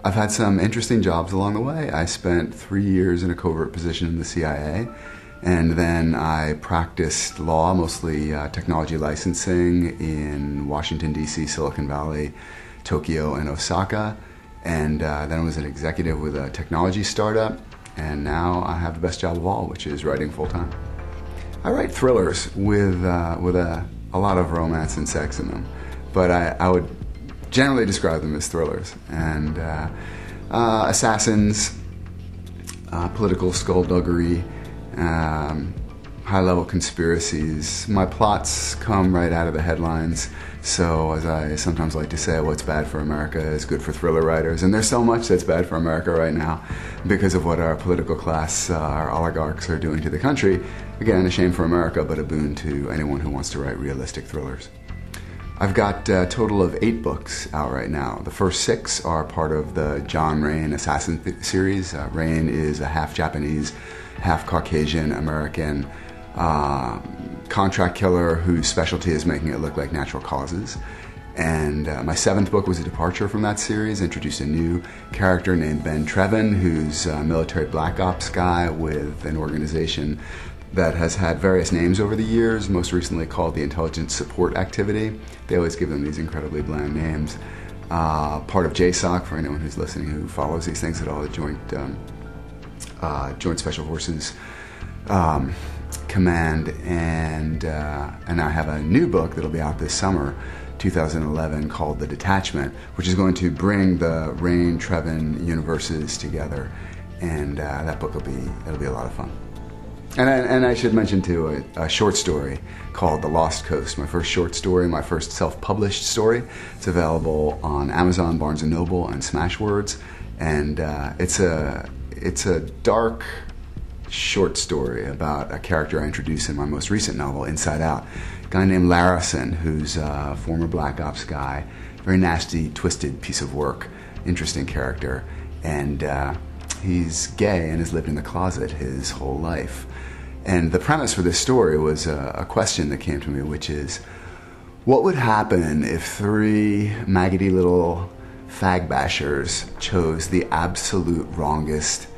I've had some interesting jobs along the way. I spent 3 years in a covert position in the CIA, and then I practiced law, mostly technology licensing in Washington, D.C., Silicon Valley, Tokyo, and Osaka. And then I was an executive with a technology startup, and now I have the best job of all, which is writing full-time. I write thrillers with a lot of romance and sex in them, but I would generally describe them as thrillers. And assassins, political skullduggery, high-level conspiracies. My plots come right out of the headlines, so as I sometimes like to say, what's bad for America is good for thriller writers, and there's so much that's bad for America right now because of what our political class, our oligarchs are doing to the country. Again, a shame for America, but a boon to anyone who wants to write realistic thrillers. I've got a total of 8 books out right now. The first 6 are part of the John Rain Assassin series. Rain is a half Japanese, half Caucasian American contract killer whose specialty is making it look like natural causes. And my 7th book was a departure from that series, introduced a new character named Ben Trevin, who's a military black ops guy with an organization that has had various names over the years, most recently called the Intelligence Support Activity. They always give them these incredibly bland names. Part of JSOC, for anyone who's listening who follows these things at all, the Joint Special Forces Command, and I have a new book that'll be out this summer, 2011, called The Detachment, which is going to bring the Rain Trevin universes together, and that book it'll be a lot of fun. And I should mention too a short story called The Lost Coast, my first short story, my first self-published story. It's available on Amazon, Barnes & Noble, and Smashwords, and it's a dark short story about a character I introduced in my most recent novel, Inside Out. A guy named Larison, who's a former Black Ops guy, very nasty, twisted piece of work, interesting character, and he's gay and has lived in the closet his whole life. And the premise for this story was a question that came to me, which is, what would happen if 3 maggoty little fag bashers chose the absolute wrongest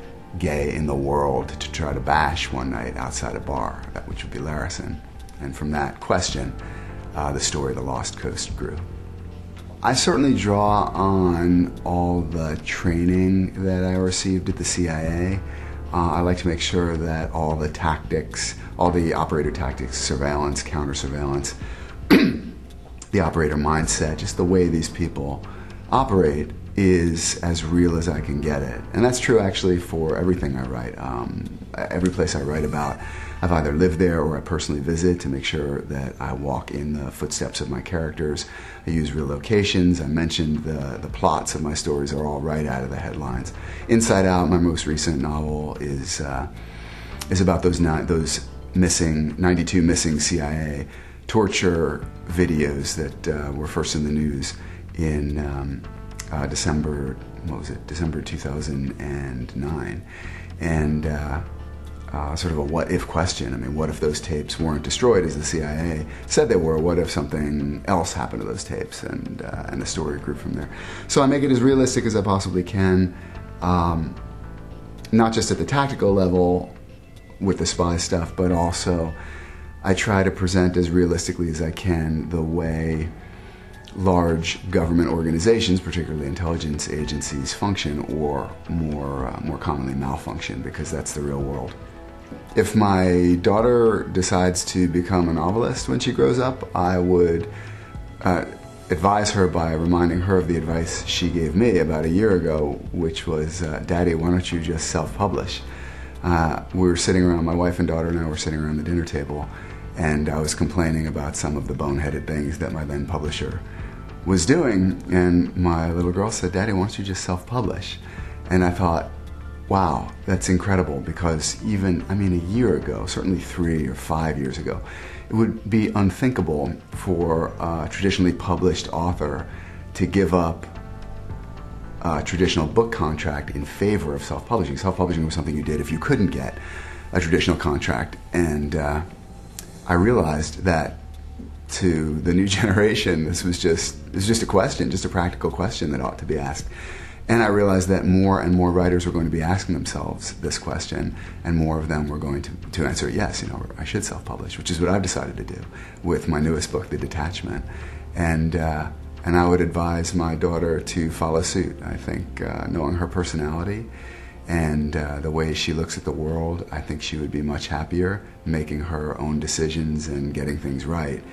gay in the world to try to bash one night outside a bar, which would be Larison? And from that question, the story The Lost Coast grew. I certainly draw on all the training that I received at the CIA. I like to make sure that all the tactics, all the operator tactics, surveillance, counter-surveillance, the operator mindset, just the way these people operate is as real as I can get it. And that's true actually for everything I write. Every place I write about, I've either lived there or I personally visit to make sure that I walk in the footsteps of my characters. I use real locations. I mentioned the plots of my stories are all right out of the headlines. Inside Out, my most recent novel, is about those 92 missing CIA torture videos that were first in the news in December 2009, and sort of a what-if question. I mean, what if those tapes weren't destroyed, as the CIA said they were? What if something else happened to those tapes? And the story grew from there. So I make it as realistic as I possibly can, not just at the tactical level with the spy stuff, but also I try to present as realistically as I can the way large government organizations, particularly intelligence agencies, function, or more commonly malfunction, because that's the real world. If my daughter decides to become a novelist when she grows up, I would advise her by reminding her of the advice she gave me about a year ago, which was, Daddy, why don't you just self-publish? We were sitting around, my wife and daughter and I were sitting around the dinner table, and I was complaining about some of the boneheaded things that my then publisher was doing, and my little girl said, Daddy, why don't you just self-publish? And I thought, wow, that's incredible, because even, a year ago, certainly 3 or 5 years ago, it would be unthinkable for a traditionally published author to give up a traditional book contract in favor of self-publishing. Self-publishing was something you did if you couldn't get a traditional contract, and I realized that to the new generation, this was just a question, just a practical question that ought to be asked. And I realized that more and more writers were going to be asking themselves this question, and more of them were going to answer yes, I should self-publish, which is what I've decided to do with my newest book, The Detachment. And I would advise my daughter to follow suit. I think knowing her personality and the way she looks at the world, I think she would be much happier making her own decisions and getting things right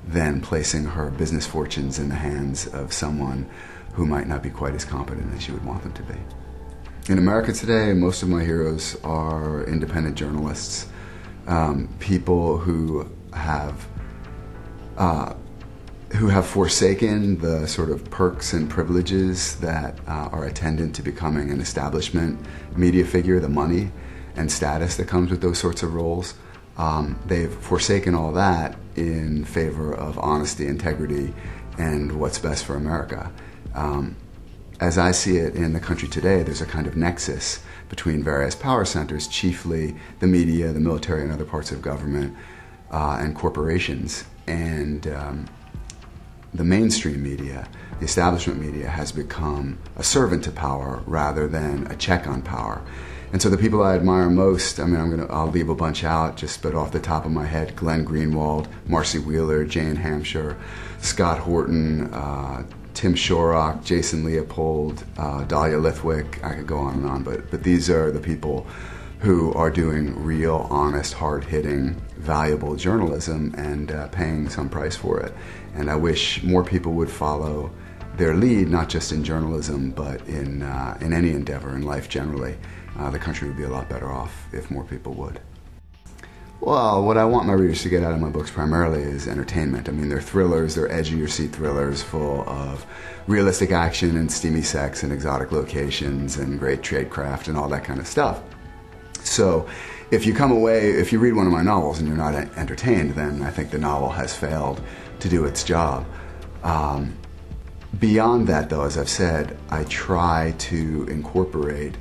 than placing her business fortunes in the hands of someone who might not be quite as competent as you would want them to be. In America today, most of my heroes are independent journalists, people who have forsaken the sort of perks and privileges that are attendant to becoming an establishment media figure, the money and status that comes with those sorts of roles. They've forsaken all that in favor of honesty, integrity, and what's best for America. As I see it in the country today, there's a kind of nexus between various power centers, chiefly the media, the military, and other parts of government, and corporations. And the mainstream media, the establishment media, has become a servant to power rather than a check on power. And so the people I admire most, I'll leave a bunch out, but off the top of my head: Glenn Greenwald, Marcy Wheeler, Jane Hampshire, Scott Horton, Tim Shorrock, Jason Leopold, Dahlia Lithwick. I could go on and on, but these are the people who are doing real, honest, hard-hitting, valuable journalism and paying some price for it. And I wish more people would follow their lead, not just in journalism, but in any endeavor in life generally. The country would be a lot better off if more people would. Well, what I want my readers to get out of my books primarily is entertainment. They're thrillers, they're edge-of-your-seat thrillers full of realistic action and steamy sex and exotic locations and great tradecraft and all that kind of stuff. So if you read one of my novels and you're not entertained, then I think the novel has failed to do its job. Beyond that, though, as I've said, I try to incorporate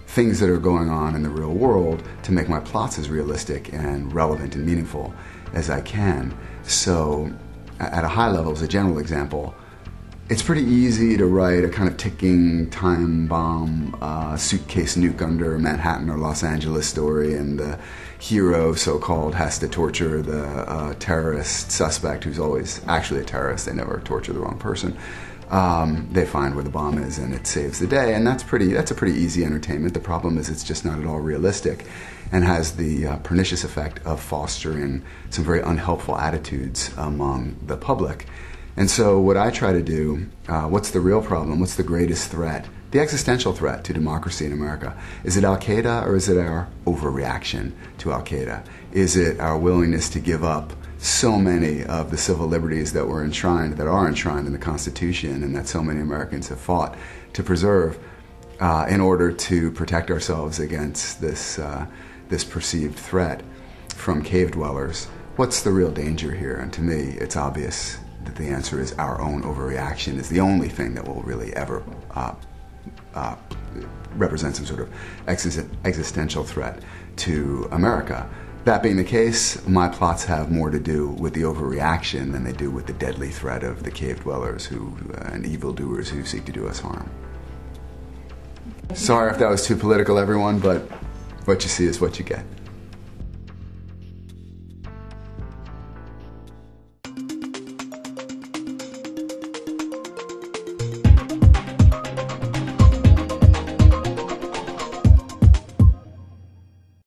things that are going on in the real world to make my plots as realistic and relevant and meaningful as I can. So at a high level, as a general example, it's pretty easy to write a kind of ticking time bomb, suitcase nuke under Manhattan or Los Angeles story, and the hero, so-called, has to torture the terrorist suspect, who's always actually a terrorist. They never torture the wrong person. They find where the bomb is, and it saves the day, and that's a pretty easy entertainment. The problem is it's just not at all realistic, and has the pernicious effect of fostering some very unhelpful attitudes among the public. And so what I try to do, what's the real problem? What's the greatest threat? The existential threat to democracy in America. Is it Al-Qaeda, or is it our overreaction to Al-Qaeda? Is it our willingness to give up so many of the civil liberties that are enshrined in the Constitution, and that so many Americans have fought to preserve in order to protect ourselves against this perceived threat from cave dwellers? What's the real danger here? And to me, it's obvious that the answer is our own overreaction is the only thing that will really ever represent some sort of existential threat to America. That being the case, my plots have more to do with the overreaction than they do with the deadly threat of the cave dwellers and evildoers who seek to do us harm. Sorry if that was too political, everyone, but what you see is what you get.